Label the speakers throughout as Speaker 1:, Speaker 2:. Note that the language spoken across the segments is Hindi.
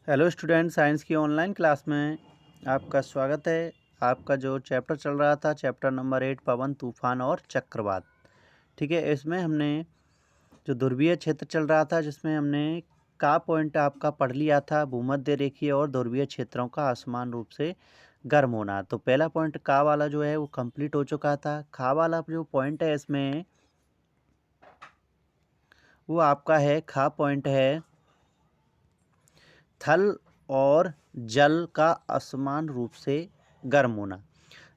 Speaker 1: हेलो स्टूडेंट, साइंस की ऑनलाइन क्लास में आपका स्वागत है। आपका जो चैप्टर चल रहा था, चैप्टर नंबर 8 पवन तूफान और चक्रवात। ठीक है, इसमें हमने जो ध्रुवीय क्षेत्र चल रहा था, जिसमें हमने का पॉइंट आपका पढ़ लिया था, भूमध्य रेखीय और ध्रुवीय क्षेत्रों का असमान रूप से गर्म होना। तो पहला पॉइंट का वाला जो है वो कंप्लीट हो चुका था। खा वाला जो पॉइंट है इसमें वो आपका है, खा पॉइंट है थल और जल का असमान रूप से गर्म होना।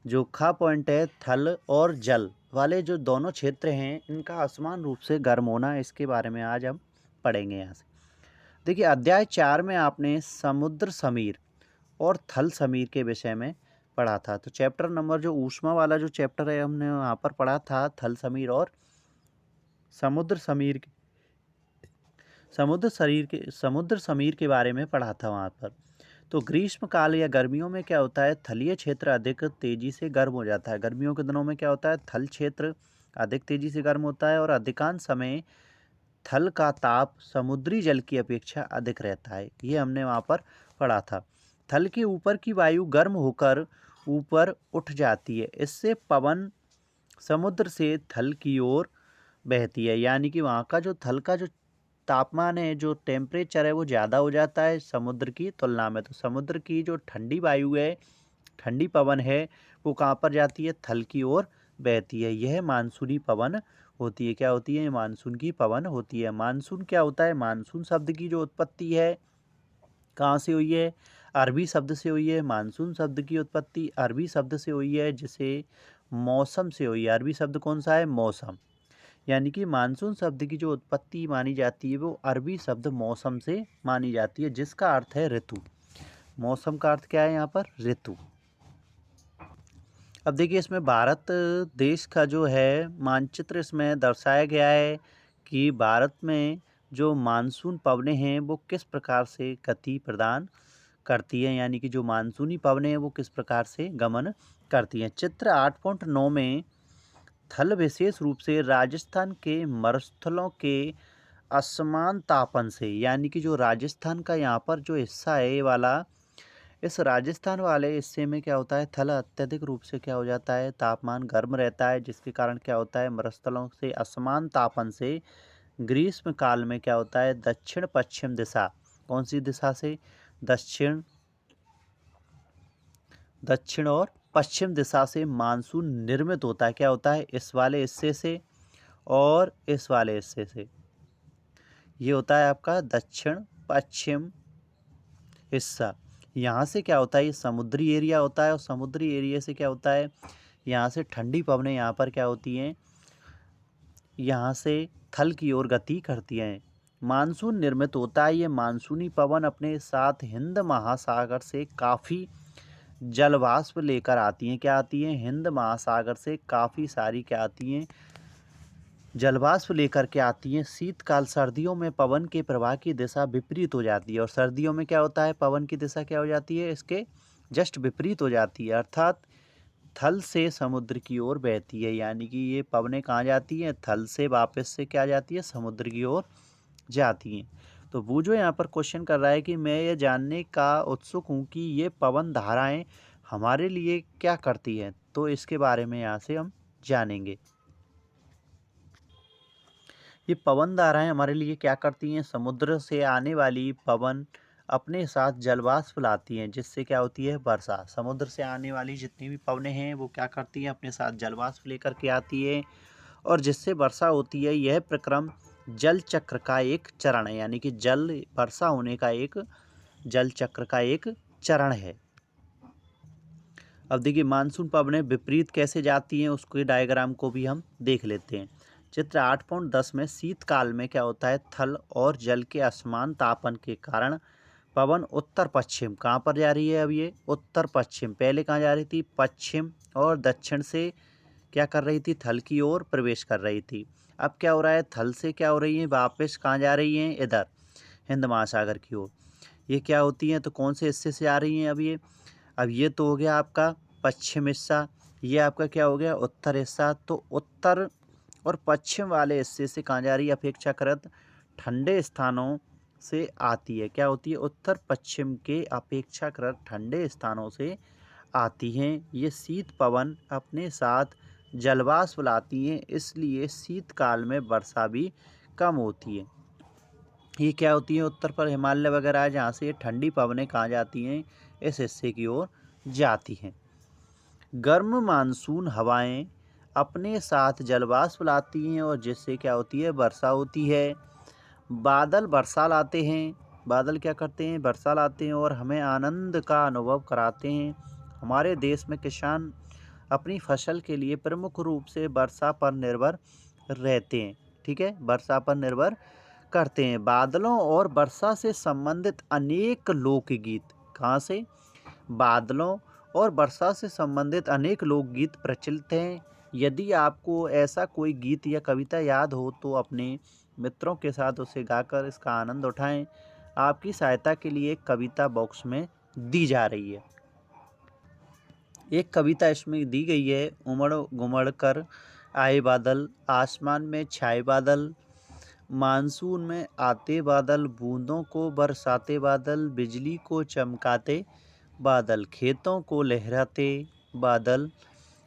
Speaker 1: जो खा पॉइंट है थल और जल वाले जो दोनों क्षेत्र हैं, इनका असमान रूप से गर्म होना, इसके बारे में आज हम पढ़ेंगे। यहाँ से देखिए, अध्याय 4 में आपने समुद्र समीर और थल समीर के विषय में पढ़ा था। तो चैप्टर नंबर जो ऊष्मा वाला जो चैप्टर है, हमने वहाँ पर पढ़ा था थल समीर और समुद्र समीर समुद्र समीर के बारे में पढ़ा था वहाँ पर। तो ग्रीष्म काल या गर्मियों में क्या होता है, थलीय क्षेत्र अधिक तेजी से गर्म हो जाता है। गर्मियों के दिनों में क्या होता है, थल क्षेत्र अधिक तेजी से गर्म होता है और अधिकांश समय थल का ताप समुद्री जल की अपेक्षा अधिक रहता है। ये हमने वहाँ पर पढ़ा था। थल के ऊपर की वायु गर्म होकर ऊपर उठ जाती है। इससे पवन समुद्र से थल की ओर बहती है, यानी कि वहाँ का जो थल का जो तापमान है, जो टेम्परेचर है, वो ज़्यादा हो जाता है समुद्र की तुलना में। तो समुद्र की जो ठंडी वायु है, ठंडी पवन है, वो कहाँ पर जाती है, थल की ओर बहती है। यह मानसूनी पवन होती है। क्या होती है, मानसून की पवन होती है। मानसून क्या होता है, मानसून शब्द की जो उत्पत्ति है कहाँ से हुई है, अरबी शब्द से हुई है। मानसून शब्द की उत्पत्ति अरबी शब्द से हुई है, जिसे मौसम से हुई है। अरबी शब्द कौन सा है, मौसम। यानी कि मानसून शब्द की जो उत्पत्ति मानी जाती है, वो अरबी शब्द मौसम से मानी जाती है, जिसका अर्थ है ऋतु। मौसम का अर्थ क्या है यहाँ पर, ऋतु। अब देखिए, इसमें भारत देश का जो है मानचित्र इसमें दर्शाया गया है कि भारत में जो मानसून पवनें हैं वो किस प्रकार से गति प्रदान करती हैं, यानी कि जो मानसूनी पवनें हैं वो किस प्रकार से गमन करती हैं। चित्र 8.9 में थल विशेष रूप से राजस्थान के मरुस्थलों के असमान तापन से, यानी कि जो राजस्थान का यहाँ पर जो हिस्सा है ये वाला, इस राजस्थान वाले हिस्से में क्या होता है, थल अत्यधिक रूप से क्या हो जाता है, तापमान गर्म रहता है, जिसके कारण क्या होता है, मरुस्थलों से असमान तापन से ग्रीष्म काल में क्या होता है, दक्षिण पश्चिम दिशा, कौन सी दिशा से, दक्षिण दक्षिण और पश्चिम दिशा से मानसून निर्मित होता है। क्या होता है, इस वाले हिस्से से और इस वाले हिस्से से। ये होता है आपका दक्षिण पश्चिम हिस्सा। यहाँ से क्या होता है, ये समुद्री एरिया होता है और समुद्री एरिया से क्या होता है, यहाँ से ठंडी पवनें यहाँ पर क्या होती हैं, यहाँ से थल की ओर गति करती हैं। मानसून निर्मित होता है। ये मानसूनी पवन अपने साथ हिंद महासागर से काफ़ी जलवाष्प लेकर आती हैं। क्या आती हैं, हिंद महासागर से काफ़ी सारी क्या आती हैं, जलवाष्प लेकर के आती हैं। शीतकाल सर्दियों में पवन के प्रवाह की दिशा विपरीत हो जाती है और सर्दियों में क्या होता है, पवन की दिशा क्या हो जाती है, इसके जस्ट विपरीत हो जाती है, अर्थात थल से समुद्र की ओर बहती है। यानी कि ये पवनें कहाँ जाती हैं, थल से वापस से क्या जाती है, समुद्र की ओर जाती हैं। तो वो जो यहाँ पर क्वेश्चन कर रहा है कि मैं ये जानने का उत्सुक हूँ कि ये पवन धाराएँ हमारे लिए क्या करती हैं, तो इसके बारे में यहाँ से हम जानेंगे। ये पवन धाराएं हमारे लिए क्या करती हैं, समुद्र से आने वाली पवन अपने साथ जलवाष्प लाती हैं, जिससे क्या होती है, वर्षा। समुद्र से आने वाली जितनी भी पवनें हैं वो क्या करती हैं, अपने साथ जलवाष्प लेकर के आती है और जिससे वर्षा होती है। यह प्रक्रम जल चक्र का एक चरण है, यानी कि जल वर्षा होने का एक जल चक्र का एक चरण है। अब देखिए, मानसून पवनें विपरीत कैसे जाती हैं, उसके डायग्राम को भी हम देख लेते हैं। चित्र 8.10 में शीतकाल में क्या होता है, थल और जल के असमान तापन के कारण पवन उत्तर पश्चिम कहाँ पर जा रही है, अब ये उत्तर पश्चिम, पहले कहाँ जा रही थी, पश्चिम और दक्षिण से क्या कर रही थी, थल की ओर प्रवेश कर रही थी। अब क्या हो रहा है, थल से क्या हो रही है, वापस कहाँ जा रही हैं, इधर हिंद महासागर की ओर। ये क्या होती हैं, तो कौन से हिस्से से आ रही हैं, अब ये तो हो गया आपका पश्चिम हिस्सा, ये आपका क्या हो गया, उत्तर हिस्सा। तो उत्तर और पश्चिम वाले हिस्से से कहाँ जा रही है, अपेक्षाकृत ठंडे स्थानों से आती है। क्या होती है? उत्तर पश्चिम के अपेक्षाकृत ठंडे स्थानों से आती हैं। ये शीत पवन अपने साथ जलवाष्प लाती हैं, इसलिए शीतकाल में वर्षा भी कम होती है। ये क्या होती है? उत्तर पर हिमालय वगैरह है, जहाँ से ये ठंडी पवनें कहाँ जाती हैं? इस हिस्से की ओर जाती हैं। गर्म मानसून हवाएं अपने साथ जलवाष्प लाती हैं और जिससे क्या होती है? वर्षा होती है। बादल वर्षा लाते हैं। बादल क्या करते हैं? वर्षा लाते हैं और हमें आनंद का अनुभव कराते हैं। हमारे देश में किसान अपनी फसल के लिए प्रमुख रूप से वर्षा पर निर्भर रहते हैं। ठीक है, वर्षा पर निर्भर करते हैं। बादलों और वर्षा से संबंधित अनेक लोकगीत, कहाँ से? बादलों और वर्षा से संबंधित अनेक लोकगीत प्रचलित हैं। यदि आपको ऐसा कोई गीत या कविता याद हो तो अपने मित्रों के साथ उसे गाकर इसका आनंद उठाएं। आपकी सहायता के लिए एक कविता बॉक्स में दी जा रही है। एक कविता इसमें दी गई है। उमड़ घुमड़ कर आए बादल, आसमान में छाए बादल, मानसून में आते बादल, बूंदों को बरसाते बादल, बिजली को चमकाते बादल, खेतों को लहराते बादल,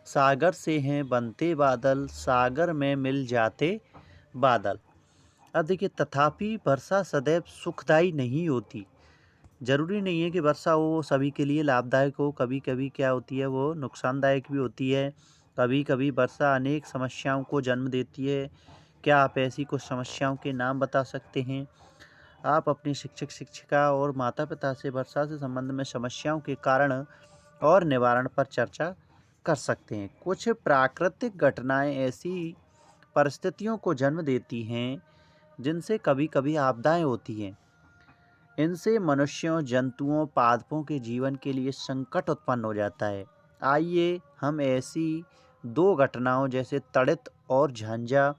Speaker 1: सागर से हैं बनते बादल, सागर में मिल जाते बादल। अब देखिए, तथापि वर्षा सदैव सुखदायी नहीं होती। ज़रूरी नहीं है कि वर्षा हो सभी के लिए लाभदायक हो। कभी कभी क्या होती है? वो नुकसानदायक भी होती है। कभी कभी वर्षा अनेक समस्याओं को जन्म देती है। क्या आप ऐसी कुछ समस्याओं के नाम बता सकते हैं? आप अपने शिक्षक शिक्षिका और माता पिता से वर्षा से संबंध में समस्याओं के कारण और निवारण पर चर्चा कर सकते हैं। कुछ प्राकृतिक घटनाएं ऐसी परिस्थितियों को जन्म देती हैं जिनसे कभी कभी आपदाएं होती हैं। इनसे मनुष्यों, जंतुओं, पादपों के जीवन के लिए संकट उत्पन्न हो जाता है। आइए हम ऐसी दो घटनाओं जैसे तड़ित और झांझा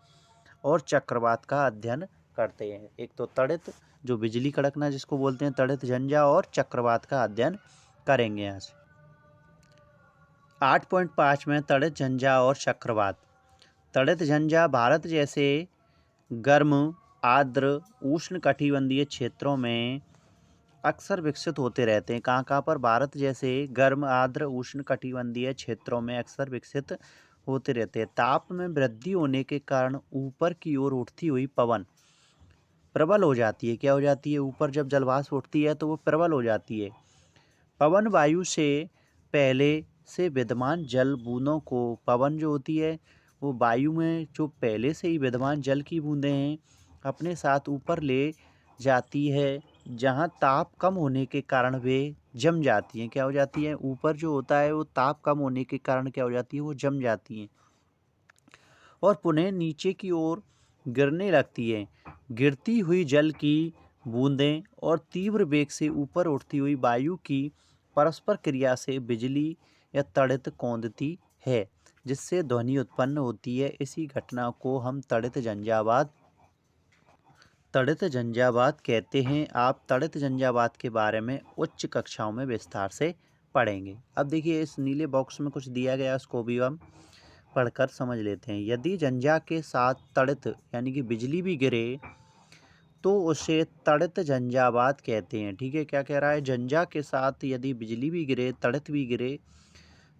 Speaker 1: और चक्रवात का अध्ययन करते हैं। एक तो तड़ित, जो बिजली कड़कना जिसको बोलते हैं तड़ित झंझा, और चक्रवात का अध्ययन करेंगे। यहाँ से 8.5 में तड़ित झंझा और चक्रवात। तड़ित झंझा भारत जैसे गर्म, आर्द्र, उष्णकटिबंधीय क्षेत्रों में अक्सर विकसित होते रहते हैं। कहाँ कहाँ पर? भारत जैसे गर्म, आर्द्र, उष्णकटिबंधीय क्षेत्रों में अक्सर विकसित होते रहते हैं। ताप में वृद्धि होने के कारण ऊपर की ओर उठती हुई पवन प्रबल हो जाती है। क्या हो जाती है? ऊपर जब जलवाष्प उठती है तो वो प्रबल हो जाती है। पवन वायु से पहले से विद्यमान जल बूंदों को, पवन जो होती है वो वायु में जो पहले से ही विद्यमान जल की बूंदें हैं अपने साथ ऊपर ले जाती है, जहाँ ताप कम होने के कारण वे जम जाती हैं। क्या हो जाती हैं? ऊपर जो होता है वो ताप कम होने के कारण क्या हो जाती है? वो जम जाती हैं और पुनः नीचे की ओर गिरने लगती है। गिरती हुई जल की बूंदें और तीव्र वेग से ऊपर उठती हुई वायु की परस्पर क्रिया से बिजली या तड़ित कौंधती है, जिससे ध्वनि उत्पन्न होती है। इसी घटना को हम तड़ित झंझावात कहते हैं। आप तड़ित झंझावात के बारे में उच्च कक्षाओं में विस्तार से पढ़ेंगे। अब देखिए, इस नीले बॉक्स में कुछ दिया गया, उसको भी हम पढ़कर समझ लेते हैं। यदि झंझा के साथ तड़ित यानी कि बिजली भी गिरे तो उसे तड़ित झंझावात कहते हैं। ठीक है, क्या कह रहा है? झंझा के साथ यदि बिजली भी गिरे, तड़ित भी गिरे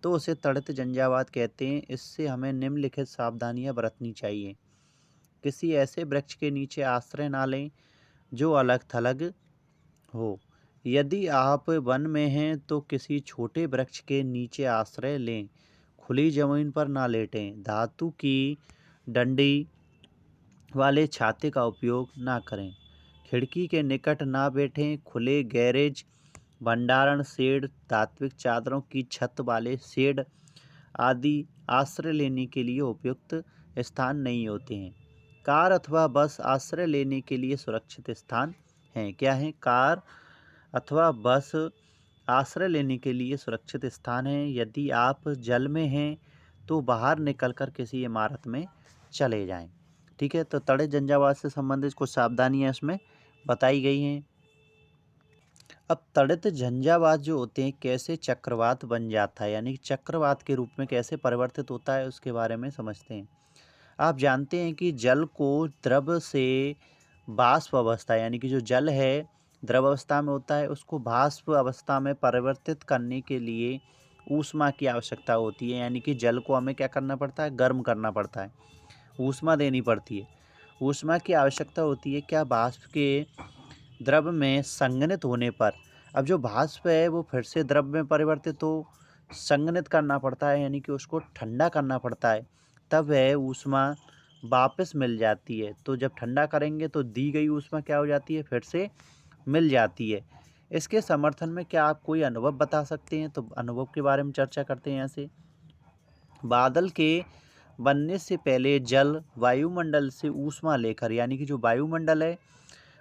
Speaker 1: तो उसे तड़ित झंझावात कहते हैं। इससे हमें निम्नलिखित सावधानियां बरतनी चाहिए। किसी ऐसे वृक्ष के नीचे आश्रय ना लें जो अलग थलग हो। यदि आप वन में हैं तो किसी छोटे वृक्ष के नीचे आश्रय लें। खुली जमीन पर ना लेटें। धातु की डंडी वाले छाते का उपयोग ना करें। खिड़की के निकट ना बैठें। खुले गैरेज, भंडारण शेड, धात्विक चादरों की छत वाले शेड आदि आश्रय लेने के लिए उपयुक्त स्थान नहीं होते हैं। कार अथवा बस आश्रय लेने के लिए सुरक्षित स्थान हैं। क्या है? कार अथवा बस आश्रय लेने के लिए सुरक्षित स्थान है। यदि आप जल में हैं तो बाहर निकलकर किसी इमारत में चले जाएं। ठीक है, तो तड़ित झंझावात से संबंधित कुछ सावधानियां इसमें बताई गई हैं। अब तड़ित झंझावात जो होते हैं कैसे चक्रवात बन जाता है, यानी चक्रवात के रूप में कैसे परिवर्तित होता है, उसके बारे में समझते हैं। आप जानते हैं कि जल को द्रव से वाष्प अवस्था, यानी कि जो जल है द्रव अवस्था में होता है, उसको वाष्प अवस्था में परिवर्तित करने के लिए ऊष्मा की आवश्यकता होती है। यानी कि जल को हमें क्या करना पड़ता है, गर्म करना पड़ता है, ऊष्मा देनी पड़ती है। ऊष्मा की आवश्यकता होती है क्या, वाष्प के द्रव में संघनित होने पर। अब जो वाष्प है वो फिर से द्रव में परिवर्तित हो, संघनित करना पड़ता है, यानी कि उसको ठंडा करना पड़ता है, तब वह ऊष्मा वापस मिल जाती है। तो जब ठंडा करेंगे तो दी गई ऊष्मा क्या हो जाती है, फिर से मिल जाती है। इसके समर्थन में क्या आप कोई अनुभव बता सकते हैं? तो अनुभव के बारे में चर्चा करते हैं यहाँ से। बादल के बनने से पहले जल वायुमंडल से ऊष्मा लेकर, यानी कि जो वायुमंडल है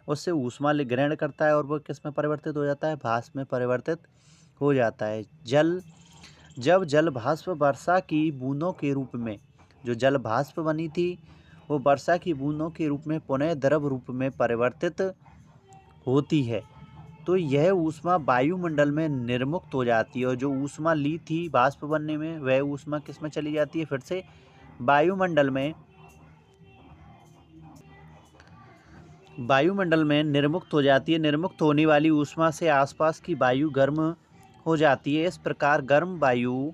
Speaker 1: उससे ऊष्मा ग्रहण करता है और वो किस में परिवर्तित हो जाता है, भाप में परिवर्तित हो जाता है। जब जल भाष्प वर्षा की बूंदों के रूप में, जो जल भाष्प बनी थी वो वर्षा की बूंदों के रूप में पुनः द्रव रूप में परिवर्तित होती है, तो यह ऊष्मा वायुमंडल में निर्मुक्त हो जाती है और जो ऊष्मा ली थी वाष्प बनने में वह ऊष्मा किस में चली जाती है, फिर से वायुमंडल में निर्मुक्त हो जाती है। निर्मुक्त होने वाली ऊष्मा से आसपास की वायु गर्म हो जाती है। इस प्रकार गर्म वायु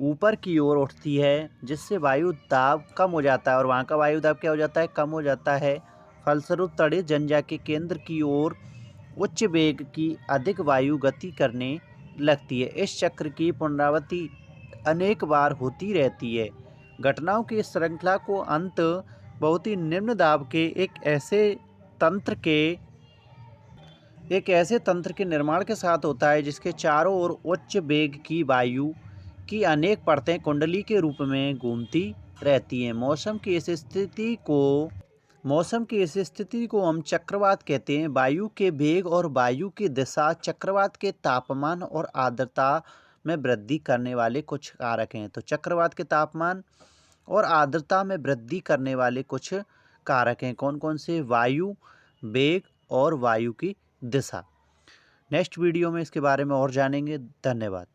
Speaker 1: ऊपर की ओर उठती है, जिससे वायु दाब कम हो जाता है और वहाँ का वायु दाब क्या हो जाता है, कम हो जाता है। फलस्वरूप तड़ित जंजा के केंद्र की ओर उच्च वेग की अधिक वायु गति करने लगती है। इस चक्र की पुनरावृत्ति अनेक बार होती रहती है। घटनाओं की इस श्रृंखला को अंत बहुत ही निम्न दाब के एक ऐसे तंत्र के निर्माण के साथ होता है जिसके चारों ओर उच्च वेग की वायु की अनेक परतें कुंडली के रूप में घूमती रहती हैं। मौसम की इस स्थिति को हम चक्रवात कहते हैं। वायु के वेग और वायु की दिशा चक्रवात के तापमान और आर्द्रता में वृद्धि करने वाले कुछ कारक हैं। तो चक्रवात के तापमान और आर्द्रता में वृद्धि करने वाले कुछ कारक हैं। कौन कौन से? वायु, वेग और वायु की दिशा। नेक्स्ट वीडियो में इसके बारे में और जानेंगे। धन्यवाद।